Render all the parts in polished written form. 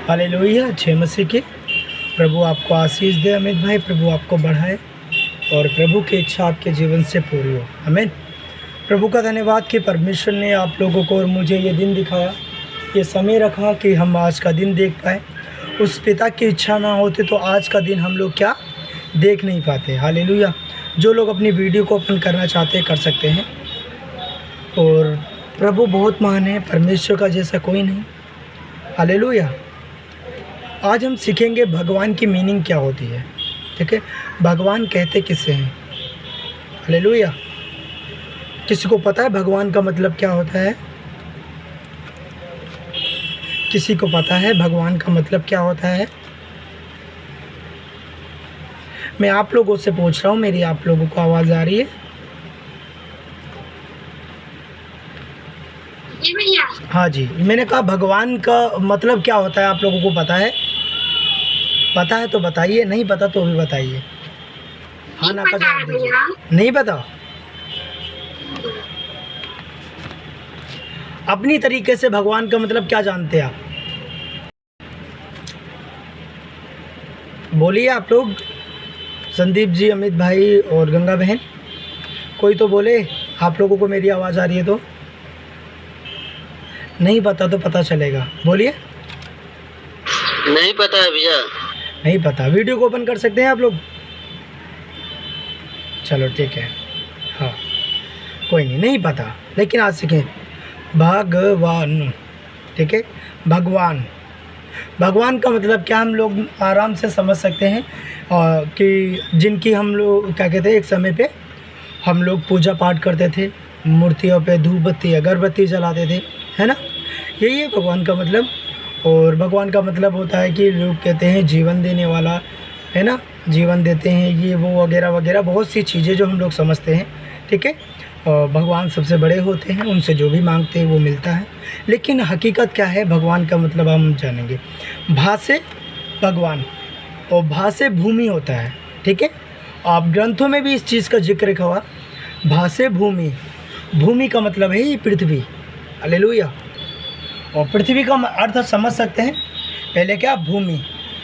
Hallelujah. जय मसीह की। प्रभु आपको आशीष दे अमित भाई, प्रभु आपको बढ़ाए और प्रभु की इच्छा आपके जीवन से पूरी हो। आमीन। प्रभु का धन्यवाद कि परमेश्वर ने आप लोगों को और मुझे ये दिन दिखाया, ये समय रखा कि हम आज का दिन देख पाए। उस पिता की इच्छा ना होती तो आज का दिन हम लोग क्या देख नहीं पाते। हालेलुया। जो लोग अपनी वीडियो को ओपन करना चाहते हैं कर सकते हैं। और प्रभु बहुत महान है, परमेश्वर का जैसा कोई नहीं। हालेलुया। आज हम सीखेंगे भगवान की मीनिंग क्या होती है। ठीक है, भगवान कहते किसे हैं। हालेलुया। किसी को पता है भगवान का मतलब क्या होता है? किसी को पता है भगवान का मतलब क्या होता है? मैं आप लोगों से पूछ रहा हूँ, मेरी आप लोगों को आवाज़ आ रही है? जी भैया। हाँ जी, मैंने कहा भगवान का मतलब क्या होता है, आप लोगों को पता है? पता है तो बताइए, नहीं पता तो भी बताइए। हाँ ना का जवाब दीजिए। नहीं पता? अपनी तरीके से भगवान का मतलब क्या जानते हैं आप? बोलिए आप लोग। संदीप जी, अमित भाई और गंगा बहन, कोई तो बोले। आप लोगों को मेरी आवाज़ आ रही है तो? नहीं पता तो पता चलेगा। बोलिए। नहीं पता है भैया। नहीं पता। वीडियो को ओपन कर सकते हैं आप लोग? चलो ठीक है। हाँ, कोई नहीं, नहीं पता लेकिन आज सीखें। भगवान, ठीक है, भगवान। भगवान का मतलब क्या हम लोग आराम से समझ सकते हैं कि जिनकी हम लोग क्या कहते हैं, एक समय पे हम लोग पूजा पाठ करते थे, मूर्तियों पे धूप बत्ती अगरबत्ती जलाते थे, है ना। यही है भगवान का मतलब। और भगवान का मतलब होता है कि लोग कहते हैं जीवन देने वाला, है ना, जीवन देते हैं, ये वो वगैरह वगैरह बहुत सी चीज़ें जो हम लोग समझते हैं। ठीक है, और भगवान सबसे बड़े होते हैं, उनसे जो भी मांगते हैं वो मिलता है। लेकिन हकीकत क्या है भगवान का मतलब हम जानेंगे। भा से भगवान और भा से भूमि होता है। ठीक है, आप ग्रंथों में भी इस चीज़ का जिक्र हुआ। भा से भूमि, भूमि का मतलब है ये पृथ्वी। हालेलुया। और पृथ्वी का अर्थ समझ सकते हैं। पहले क्या, भूमि,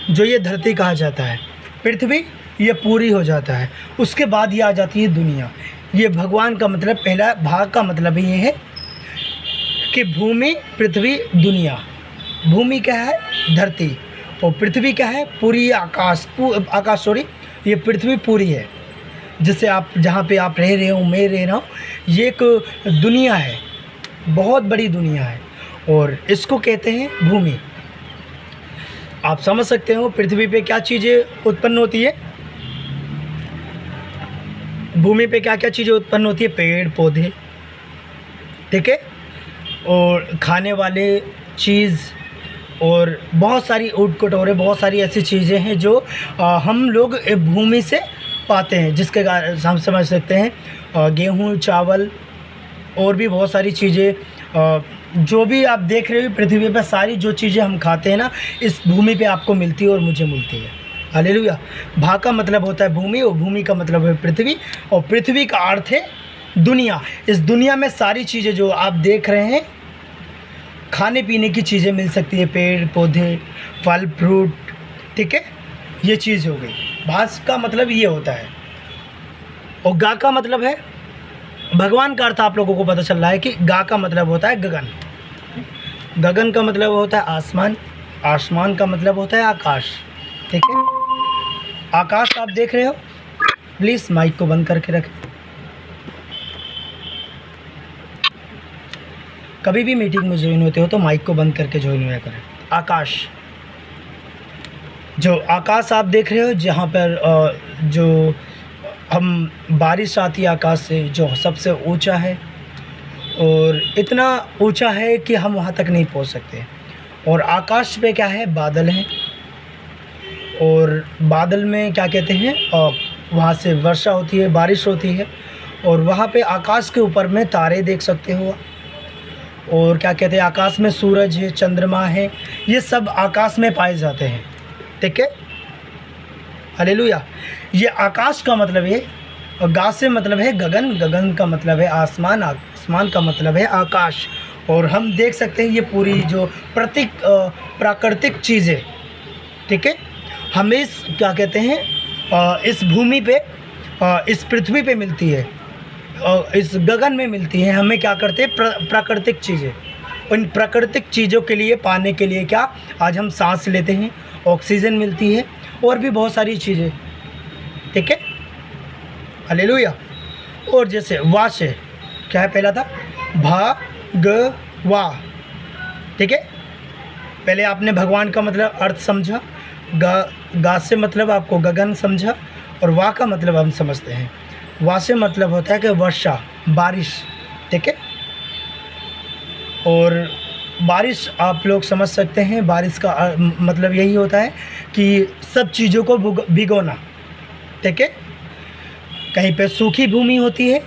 जो ये धरती कहा जाता है, पृथ्वी ये पूरी हो जाता है, उसके बाद ये आ जाती है दुनिया। ये भगवान का मतलब पहला भाग का मतलब ये है कि भूमि, पृथ्वी, दुनिया। भूमि क्या है? धरती। और पृथ्वी क्या है? पूरी आकाश। आकाश सॉरी, ये पृथ्वी पूरी है, जिससे आप जहाँ पे आप रह रहे हो, मैं रह रहा हूँ, ये एक दुनिया है, बहुत बड़ी दुनिया है और इसको कहते हैं भूमि। आप समझ सकते हो पृथ्वी पे क्या चीज़ें उत्पन्न होती है, भूमि पे क्या क्या चीज़ें उत्पन्न होती है। पेड़ पौधे, ठीक है, और खाने वाले चीज़, और बहुत सारी ऊट कटोरे, बहुत सारी ऐसी चीज़ें हैं जो हम लोग भूमि से पाते हैं, जिसके कारण हम समझ सकते हैं गेहूँ, चावल और भी बहुत सारी चीज़ें जो भी आप देख रहे हो पृथ्वी पर, सारी जो चीज़ें हम खाते हैं ना, इस भूमि पे आपको मिलती है और मुझे मिलती है। हालेलुया। भा का मतलब होता है भूमि और भूमि का मतलब है पृथ्वी, और पृथ्वी का अर्थ है दुनिया। इस दुनिया में सारी चीज़ें जो आप देख रहे हैं, खाने पीने की चीज़ें मिल सकती है, पेड़ पौधे, फल फ्रूट, ठीक है, ये चीज़ हो गई। भास का मतलब ये होता है। और गा का मतलब है भगवान का अर्थ। आप लोगों को पता चल रहा है कि गा का मतलब होता है गगन। गगन का मतलब होता है आसमान। आसमान का मतलब होता है आकाश। ठीक है, आकाश आप देख रहे हो। प्लीज़ माइक को बंद करके रखें। कभी भी मीटिंग में ज्वाइन होते हो तो माइक को बंद करके ज्वाइन हुआ करें। आकाश, जो आकाश आप देख रहे हो, जहाँ पर जो हम बारिश आती है आकाश से, जो सबसे ऊंचा है, और इतना ऊंचा है कि हम वहाँ तक नहीं पहुँच सकते। और आकाश पे क्या है? बादल हैं, और बादल में क्या कहते हैं, वहाँ से वर्षा होती है, बारिश होती है, और वहाँ पे आकाश के ऊपर में तारे देख सकते हो। और क्या कहते हैं, आकाश में सूरज है, चंद्रमा है, ये सब आकाश में पाए जाते हैं। ठीक है, हालेलुया। ये आकाश का मतलब है, और गा से मतलब है गगन, गगन का मतलब है आसमान, आसमान का मतलब है आकाश, और हम देख सकते हैं ये पूरी जो प्राकृतिक चीज़ें, ठीक है, हमें क्या कहते हैं इस भूमि पे, इस पृथ्वी पे मिलती है, इस गगन में मिलती है। हमें क्या करते हैं प्राकृतिक चीज़ें, उन प्राकृतिक चीज़ों के लिए पाने के लिए क्या आज हम सांस लेते हैं, ऑक्सीजन मिलती है और भी बहुत सारी चीज़ें, ठीक है, हालेलुया। और जैसे वा से क्या है, पहला था भगवा, ठीक है। पहले आपने भगवान का मतलब अर्थ समझा, गा से मतलब आपको गगन समझा, और वाह का मतलब हम समझते हैं। वाह से मतलब होता है कि वर्षा, बारिश, ठीक है। और बारिश आप लोग समझ सकते हैं, बारिश का मतलब यही होता है कि सब चीज़ों को भिगोना, ठीक है। कहीं पे सूखी भूमि होती है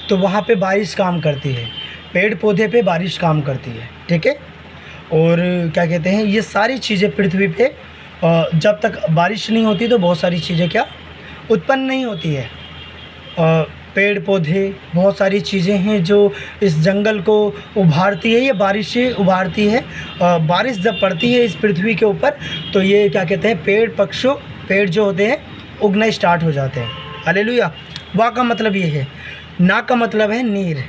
तो वहाँ पे बारिश काम करती है, पेड़ पौधे पे बारिश काम करती है, ठीक है। और क्या कहते हैं, ये सारी चीज़ें पृथ्वी पे जब तक बारिश नहीं होती तो बहुत सारी चीज़ें क्या उत्पन्न नहीं होती है। पेड़ पौधे, बहुत सारी चीज़ें हैं जो इस जंगल को उभारती है, ये बारिशें उभारती है। बारिश जब पड़ती है इस पृथ्वी के ऊपर तो ये क्या कहते हैं, पेड़ जो होते हैं उगना स्टार्ट हो जाते हैं। हालेलुया। वाह का मतलब ये है, ना का मतलब है नीर,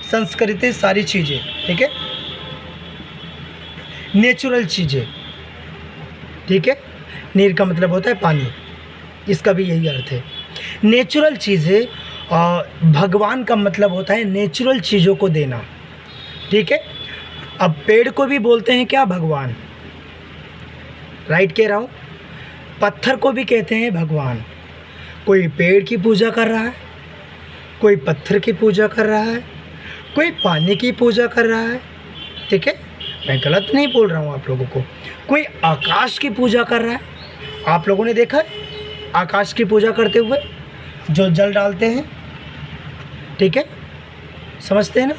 संस्कृति, सारी चीज़ें, ठीक है, नेचुरल चीज़ें, ठीक है। नीर का मतलब होता है पानी, इसका भी यही अर्थ है, नेचुरल चीज़ें। भगवान का मतलब होता है नेचुरल चीज़ों को देना, ठीक है। अब पेड़ को भी बोलते हैं क्या, भगवान, राइट कह रहा हूँ। पत्थर को भी कहते हैं भगवान। कोई पेड़ की पूजा कर रहा है, कोई पत्थर की पूजा कर रहा है, कोई पानी की पूजा कर रहा है, ठीक है, मैं गलत नहीं बोल रहा हूँ आप लोगों को। कोई आकाश की पूजा कर रहा है, आप लोगों ने देखा है आकाश की पूजा करते हुए, जो जल डालते हैं, ठीक है, समझते हैं ना।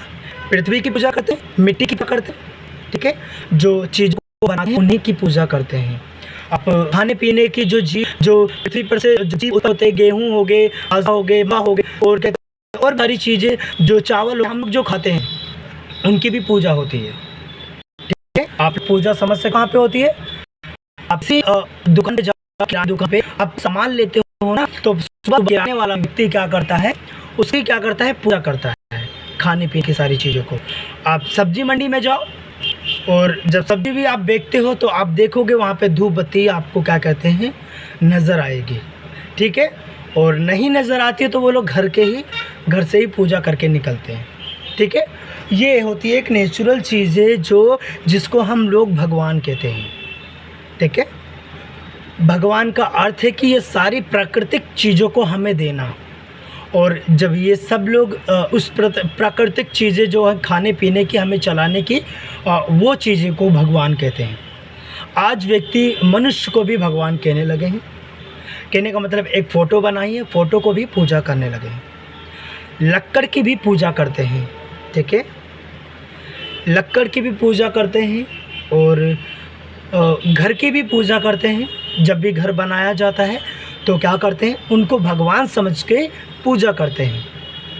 पृथ्वी की पूजा करते हैं, मिट्टी की पूजा करते हैं, ठीक है, जो चीज़ों को बनाते हैं उन्हीं की पूजा करते हैं। अब खाने पीने की जो पृथ्वी पर से जो जीव होते हैं, गेहूँ हो गए, आजा हो गए, माँ हो गए, और क्या और सारी चीज़ें, जो चावल हम लोग जो खाते हैं उनकी भी पूजा होती है, ठीक है। आप पूजा समझ से कहाँ पे होती है, आपसी दुकान पे जाओ, किराना दुकान पे आप सामान लेते हो ना, तो सुबह किराने वाला व्यक्ति क्या करता है, उसकी क्या करता है, पूजा करता है खाने पीने की सारी चीज़ों को। आप सब्जी मंडी में जाओ और जब सब्जी भी आप बेचते हो तो आप देखोगे वहाँ पे धूप बत्ती आपको क्या कहते हैं नज़र आएगी, ठीक है। और नहीं नज़र आती है तो वो लोग घर से ही पूजा करके निकलते हैं, ठीक है। ये होती है एक नेचुरल चीज़ें जिसको हम लोग भगवान कहते हैं, ठीक है। भगवान का अर्थ है कि ये सारी प्राकृतिक चीज़ों को हमें देना, और जब ये सब लोग उस प्राकृतिक चीज़ें जो है खाने पीने की हमें चलाने की, वो चीज़ें को भगवान कहते हैं। आज व्यक्ति मनुष्य को भी भगवान कहने लगे हैं। कहने का मतलब एक फ़ोटो बनाई है, फ़ोटो को भी पूजा करने लगे हैं। लक्कड़ की भी पूजा करते हैं, ठीक है, लक्कड़ की भी पूजा करते हैं, और घर की भी पूजा करते हैं। जब भी घर बनाया जाता है तो क्या करते हैं, उनको भगवान समझ के पूजा करते हैं,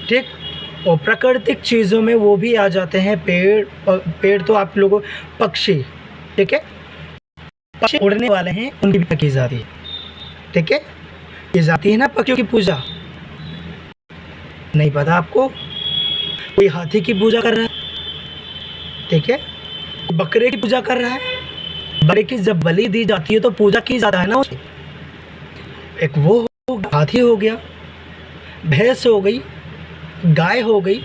ठीक। और प्राकृतिक चीज़ों में वो भी आ जाते हैं, पेड़ तो आप लोगों, पक्षी, ठीक है, पक्षी उड़ने वाले हैं, उनकी भी की जाती है, ठीक है। ये जाती है ना पक्षियों की पूजा, नहीं पता आपको। कोई हाथी की पूजा कर रहा है, ठीक है, बकरे की पूजा कर रहा है। बकरे की जब बलि दी जाती है तो पूजा की जाता है ना उसकी। एक वो हो गया, हाथी हो गया, भैंस हो गई, गाय हो गई,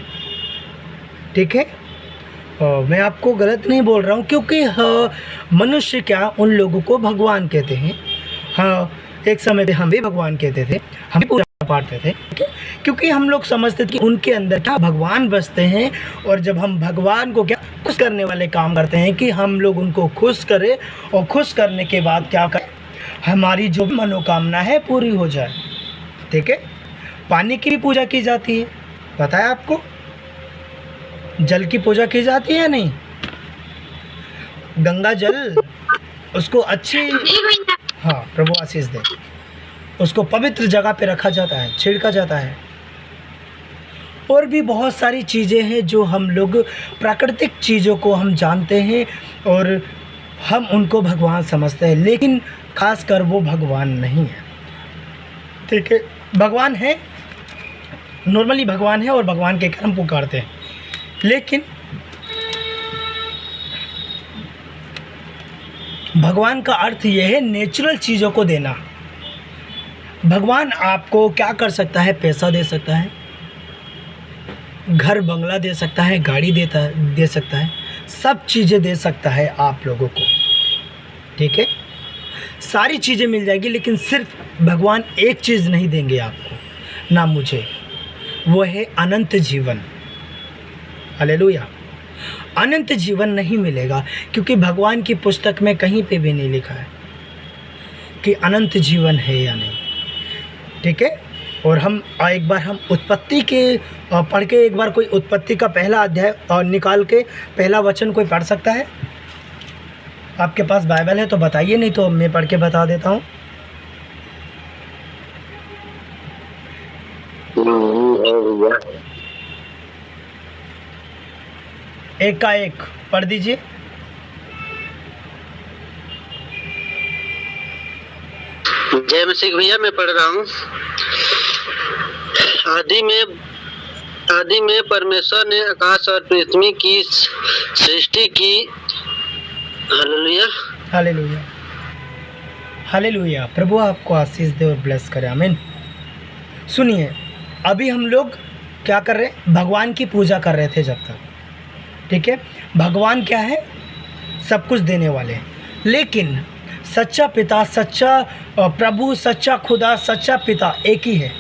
ठीक है। मैं आपको गलत नहीं बोल रहा हूँ, क्योंकि मनुष्य क्या उन लोगों को भगवान कहते हैं। हाँ, एक समय पे हम भी भगवान कहते थे, हम भी पूजा पाठ करते थे, ठीक है, क्योंकि हम लोग समझते थे कि उनके अंदर क्या भगवान बसते हैं। और जब हम भगवान को क्या खुश करने वाले काम करते हैं कि हम लोग उनको खुश करें, और खुश करने के बाद क्या करें, हमारी जो भी मनोकामना है पूरी हो जाए, ठीक है। पानी की भी पूजा की जाती है, पता है आपको, जल की पूजा की जाती है या नहीं। गंगा जल, उसको अच्छी, हाँ प्रभु आशीष दे, उसको पवित्र जगह पे रखा जाता है, छिड़का जाता है। और भी बहुत सारी चीज़ें हैं जो हम लोग प्राकृतिक चीज़ों को हम जानते हैं और हम उनको भगवान समझते हैं, लेकिन खासकर वो भगवान नहीं है। ठीक है, भगवान है, नॉर्मली भगवान है और भगवान के कर्म पुकारते हैं, लेकिन भगवान का अर्थ यह है नेचुरल चीज़ों को देना। भगवान आपको क्या कर सकता है? पैसा दे सकता है, घर बंगला दे सकता है, गाड़ी दे सकता है, सब चीज़ें दे सकता है आप लोगों को। ठीक है, सारी चीज़ें मिल जाएगी, लेकिन सिर्फ भगवान एक चीज़ नहीं देंगे आपको, ना मुझे, वो है अनंत जीवन। हालेलुया। अनंत जीवन नहीं मिलेगा, क्योंकि भगवान की पुस्तक में कहीं पे भी नहीं लिखा है कि अनंत जीवन है या नहीं। ठीक है, और हम एक बार हम उत्पत्ति के पढ़ के, एक बार कोई उत्पत्ति का पहला अध्याय और निकाल के पहला वचन कोई पढ़ सकता है? आपके पास बाइबल है तो बताइए, नहीं तो मैं पढ़ के बता देता हूँ। एक का एक पढ़ दीजिए। जय मसीह भैया, मैं पढ़ रहा हूँ। आदि में परमेश्वर ने आकाश और पृथ्वी की सृष्टि की। Hallelujah, hallelujah, hallelujah. प्रभु आपको आशीष दे और ब्लेस करे, आमीन। सुनिए, अभी हम लोग क्या कर रहे हैं? भगवान की पूजा कर रहे थे जब तक। ठीक है, भगवान क्या है? सब कुछ देने वाले हैं, लेकिन सच्चा पिता, सच्चा प्रभु, सच्चा खुदा, सच्चा पिता एक ही है,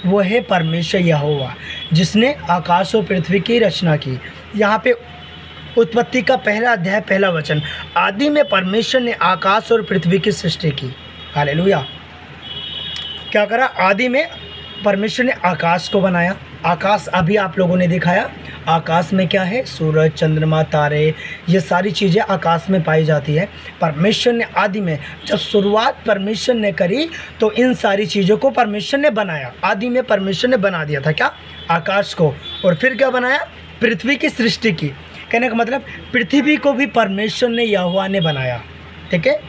वो है परमेश्वर यहोवा, जिसने आकाश और पृथ्वी की रचना की। यहाँ पे उत्पत्ति का पहला अध्याय पहला वचन, आदि में परमेश्वर ने आकाश और पृथ्वी की सृष्टि की। हालेलुया। क्या करा? आदि में परमेश्वर ने आकाश को बनाया। आकाश अभी आप लोगों ने दिखाया, आकाश में क्या है? सूरज, चंद्रमा, तारे, ये सारी चीज़ें आकाश में पाई जाती है। परमेश्वर ने आदि में, जब शुरुआत परमेश्वर ने करी तो इन सारी चीज़ों को परमेश्वर ने बनाया। आदि में परमेश्वर ने बना दिया था क्या? आकाश को। और फिर क्या बनाया? पृथ्वी की सृष्टि की। कहने का मतलब पृथ्वी को भी परमेश्वर ने, यहोवा ने बनाया। ठीक है,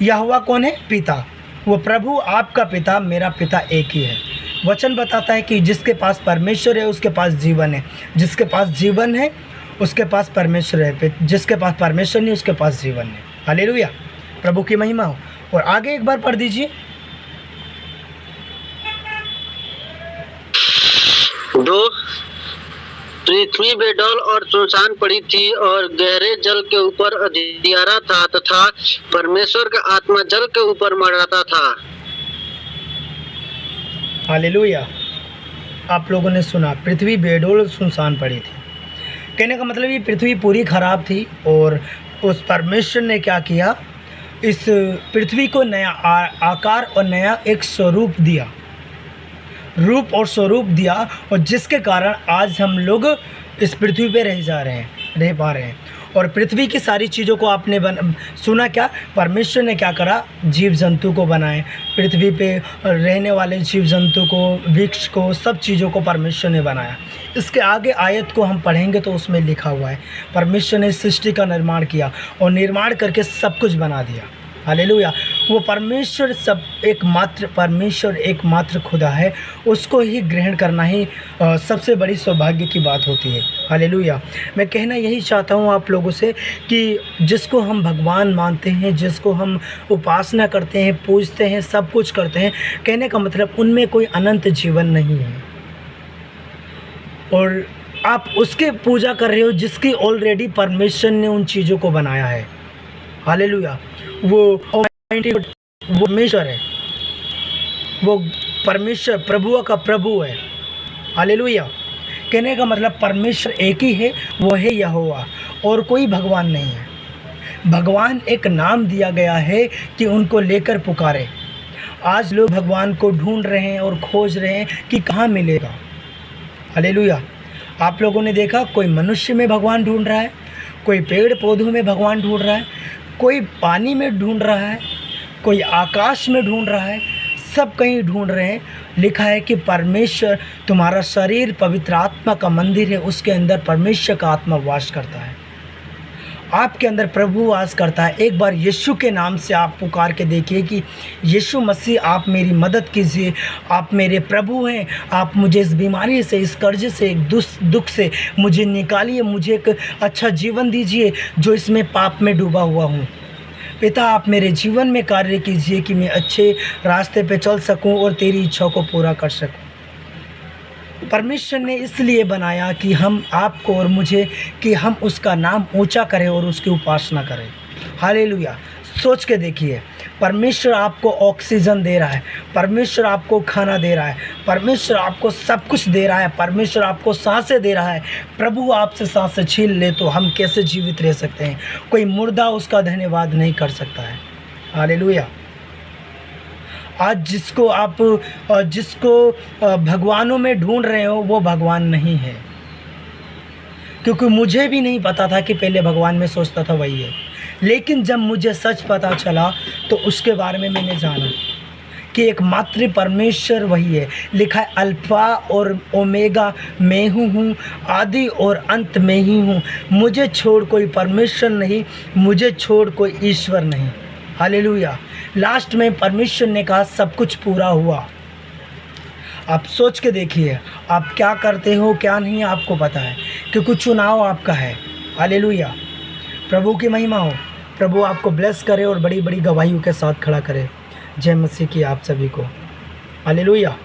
यहोवा कौन है? पिता। वो प्रभु, आपका पिता, मेरा पिता एक ही है। वचन बताता है कि जिसके पास परमेश्वर है उसके पास जीवन है, जिसके पास जीवन है उसके पास परमेश्वर है, जिसके पास परमेश्वर नहीं उसके पास जीवन है। हालेलुया, प्रभु की महिमा हो। और आगे एक बार पढ़ दीजिए। दो, पृथ्वी बेडौल और सुनसान पड़ी थी और गहरे जल के ऊपर अंधियारा था, तथा परमेश्वर का आत्मा जल के ऊपर मंडराता था। हालेलुया। आप लोगों ने सुना, पृथ्वी बेडौल और सुनसान पड़ी थी। कहने का मतलब ये पृथ्वी पूरी खराब थी और उस परमेश्वर ने क्या किया? इस पृथ्वी को नया आकार और नया एक स्वरूप दिया, रूप और स्वरूप दिया, और जिसके कारण आज हम लोग इस पृथ्वी पे रह पा रहे हैं। और पृथ्वी की सारी चीज़ों को आपने सुना क्या? परमेश्वर ने क्या करा? जीव जंतु को बनाए, पृथ्वी पे रहने वाले जीव जंतु को, वृक्ष को, सब चीज़ों को परमेश्वर ने बनाया। इसके आगे आयत को हम पढ़ेंगे तो उसमें लिखा हुआ है परमेश्वर ने सृष्टि का निर्माण किया और निर्माण करके सब कुछ बना दिया। हालेलुया। वो परमेश्वर परमेश्वर एकमात्र खुदा है, उसको ही ग्रहण करना ही सबसे बड़ी सौभाग्य की बात होती है। हालेलुया। मैं कहना यही चाहता हूँ आप लोगों से कि जिसको हम भगवान मानते हैं, जिसको हम उपासना करते हैं, पूजते हैं, सब कुछ करते हैं, कहने का मतलब उनमें कोई अनंत जीवन नहीं है, और आप उसके पूजा कर रहे हो जिसकी ऑलरेडी परमेश्वर ने उन चीज़ों को बनाया है। हालेलुया। वो परमेश्वर है, वो परमेश्वर प्रभुओं का प्रभु है। हालेलुया। कहने का मतलब परमेश्वर एक ही है, वो है यहोवा, और कोई भगवान नहीं है। भगवान एक नाम दिया गया है कि उनको लेकर पुकारे। आज लोग भगवान को ढूंढ रहे हैं और खोज रहे हैं कि कहाँ मिलेगा। हालेलुया। आप लोगों ने देखा, कोई मनुष्य में भगवान ढूंढ रहा है, कोई पेड़ पौधों में भगवान ढूंढ रहा है, कोई पानी में ढूंढ रहा है, कोई आकाश में ढूंढ रहा है। सब कहीं ढूंढ रहे हैं। लिखा है कि परमेश्वर, तुम्हारा शरीर पवित्र आत्मा का मंदिर है, उसके अंदर परमेश्वर का आत्मा वास करता है, आपके अंदर प्रभु वास करता है। एक बार यीशु के नाम से आप पुकार के देखिए कि यीशु मसीह, आप मेरी मदद कीजिए, आप मेरे प्रभु हैं, आप मुझे इस बीमारी से, इस कर्ज से, एक दुख से मुझे निकालिए, मुझे एक अच्छा जीवन दीजिए जो इसमें पाप में डूबा हुआ हूँ। पिता, आप मेरे जीवन में कार्य कीजिए कि मैं अच्छे रास्ते पे चल सकूं और तेरी इच्छा को पूरा कर सकूं। परमेश्वर ने इसलिए बनाया कि हम, आपको और मुझे, कि हम उसका नाम ऊंचा करें और उसकी उपासना करें। हालेलुया। सोच के देखिए, परमेश्वर आपको ऑक्सीजन दे रहा है, परमेश्वर आपको खाना दे रहा है, परमेश्वर आपको सब कुछ दे रहा है, परमेश्वर आपको सांसें दे रहा है। प्रभु आपसे सांसें छीन ले तो हम कैसे जीवित रह सकते हैं? कोई मुर्दा उसका धन्यवाद नहीं कर सकता है। हालेलुया। आज जिसको भगवानों में ढूंढ रहे हो वो भगवान नहीं है, क्योंकि मुझे भी नहीं पता था कि पहले भगवान में सोचता था वही है, लेकिन जब मुझे सच पता चला तो उसके बारे में मैंने जाना कि एकमात्र परमेश्वर वही है। लिखा है अल्फा और ओमेगा मैं हूँ, आदि और अंत में ही हूँ, मुझे छोड़ कोई परमेश्वर नहीं, मुझे छोड़ कोई ईश्वर नहीं। हालेलुया। लास्ट में परमेश्वर ने कहा सब कुछ पूरा हुआ। आप सोच के देखिए, आप क्या करते हो क्या नहीं आपको पता है, क्योंकि चुनाव आपका है। हालेलुया। प्रभु की महिमा हो। प्रभु आपको ब्लेस करे और बड़ी बड़ी गवाहियों के साथ खड़ा करे। जय मसीह की आप सभी को। हालेलुया।